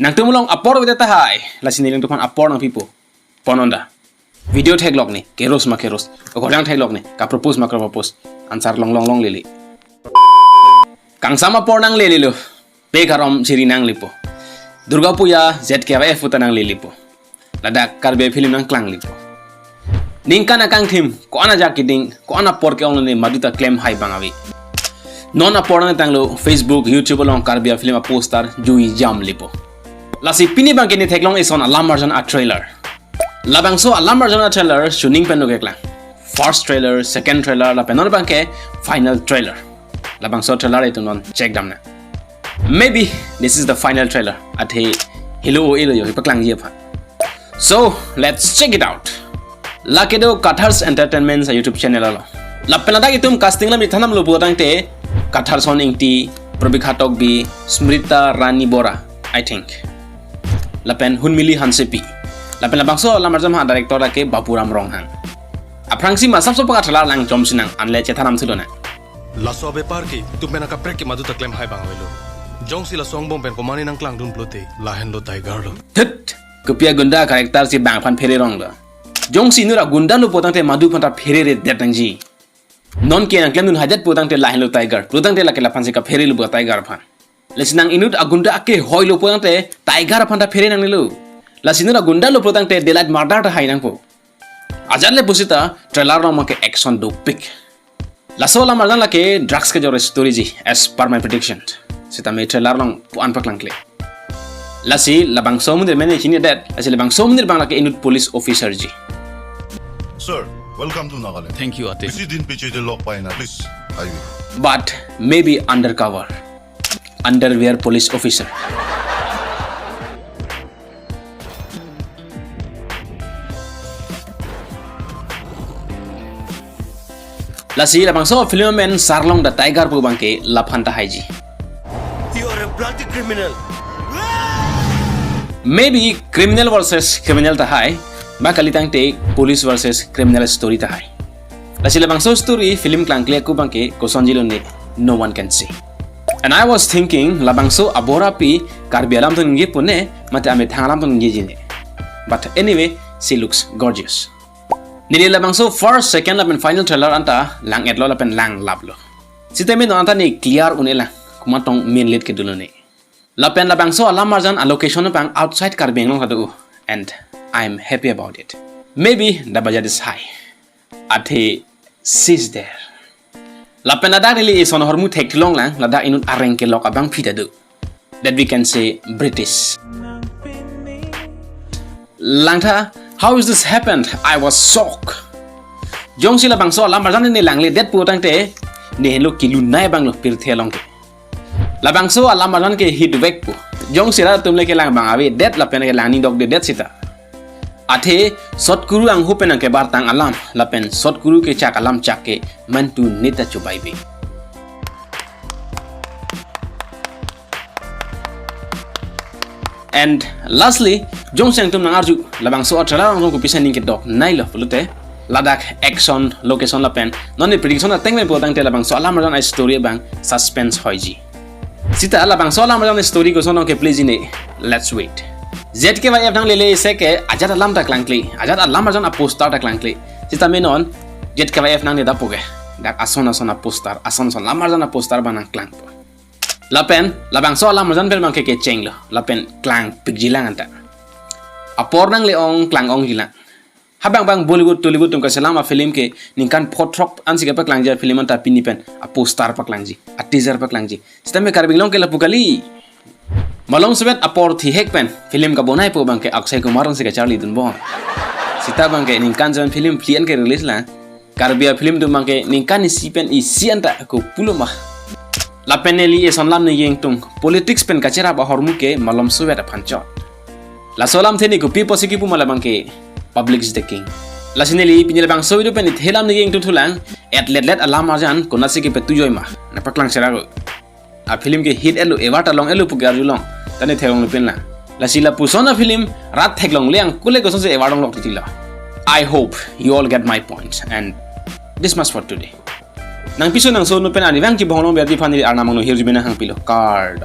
nang tumulong apor with ta hai la siniling tukon apor nang pipo pononda video tag log ni keros ma keros ko lang tag log ni ka propose ma ka propose answer long lili kang sama por nang lili lo pe karom chiri nang lipo durga puja zkf utanang lili po ladak karbe film nang klang lipo ningka na kang thim ko ana jakiding ko ana por ke only maduta claim hai bangawi non apor na tanglo Facebook YouTube long karbia film a poster jui jam lipo lasi pini bang kini theklong is on alarm version a trailer labang so alarm version a trailer shooting pen nogekla first trailer second trailer la penor bang ke final trailer labang so trailer itu non check damna maybe this is the final trailer at he hello ilo yo paklang ye pha so let's check it out lakedo Kathars Entertainment sa YouTube channel lo la penada itum casting la mi thanam lo botang te Kathars on ingti probikhatok bi Smrita Rani Bora I think lapen hunmili hansepi lapen labangso lamarjam ha director la ke Bapuram Ronghang aprangsi masam so pakathala lang jomsinang anle chethanam thilona laso bepar ki tu mena ka prek ki madu ta claim hai bangwelo jong sila songbom pen ko mani nang klang dun plote lahen lo tiger lo thit kupia gunda character si bang phan phere rong lo jong sinura gunda lo potang te madu phanta phere re detangji non ke nang claim dun hajat potang te lahen lo tiger potang te la ke la phan si ka phere lo tiger phan lesinang inut agunda ake hoilo potang te tiger phanta phere nang nilu lasinura gunda lo potang te delight murder ta hai nang po ajan le pusita trailer ro ma ke action do pick laso la mardan la ke drugs ke jore story ji as per my prediction sita me trailer long an paklang kle lasi labang somundir mene chini that lasi labang somundir bang la ke inut police officer ji Sir, welcome to Nagaland. Thank you, Ate. Busy din PJ lock pa na, please. Highway. but maybe undercover underwear police officer lasi labang so film men sarlong da tiger pu bang ke laphanta haiji You are a bloody criminal. maybe criminal versus criminal ta hai ba kalitang te police versus criminal story ta hai lasi labang so story film klangkle ku bang ke kosonjilo ne no one can see and I was thinking labang so abora pi karbialam to ngi pune mate ame thangalam to ngi jine but anyway she looks gorgeous nili labang so first second lapen final trailer anta lang etlo lapen lang lablo siteme no anta ni clear unela kumatong main lead ke dulone lapen labang so alam marjan allocation pang outside karbenglong hadu and I'm happy about it maybe the budget is high ate she's there lapen ada really is on hormu thek long lang lada inut areng ke lok abang pitadu that we can say British langtha how is this happened I was shocked jong sila bang so lam marjan ni langle det putang te ne lo kilu nai bang lo pir thelong te labang so alam marjan ke hit vek pu jong sila tumle ke lang bang awe det lapen ke langni dog de det sita athe sotkuru ang hupen ke bartang alam lapen sotkuru ke chak alam chak ke mantu neta chubai be and lastly jong sang tum nang arju labang so athala ang ko pisan ning ke dok nai lo fulute ladak action location lapen non prediction na tengme potang te labang so alam marjan ai story bang suspense hoiji sita labang so alam marjan story ko sono ke please ne let's wait ZKYF nang lele se ke ajat alam ta klangkli ajat alam marjan a poster ta klangkli sita menon ZKYF nang ne dapoge dak ason a poster ason lam marjan a poster banang klang po lapen labang so alam marjan pel mang ke chenglo lapen klang pigjilang anta apor nang le ong klang ong jilang habang bang Bollywood Tollywood tum ka selama film ke ningkan photrok ansi ke paklang jar film anta pinipen a poster paklang ji a teaser paklang ji sita me karbinglong ke lapukali malong sebet apor thi hekpen film ka bonai po bang ke Akshay Kumar se ka Charlie dun bon sita bang ke ningkan jan film plien ke release la karbia film du bang ke ningkan ni sipen i sianta ko puluma la peneli e sonlam ne yeng tung politics pen kachera ba hormu ke malom sebet a phancho la solam theni ko pi posiki pu mala bang ke public is the king la sineli pinjel bang so pen thelam ne yeng tung thulang let alam arjan konasi ke petujoy ma na paklang sera a film ke hit elu ewata long elu pu garjulong tane thegong pen la sila pusona film rat theglong leang kule ko se ewadong lok titila I hope you all get my point and this much for today nang piso nang so no pen ani bang ki bonglong berdi fanili arna mangno hirzibena hang pilo card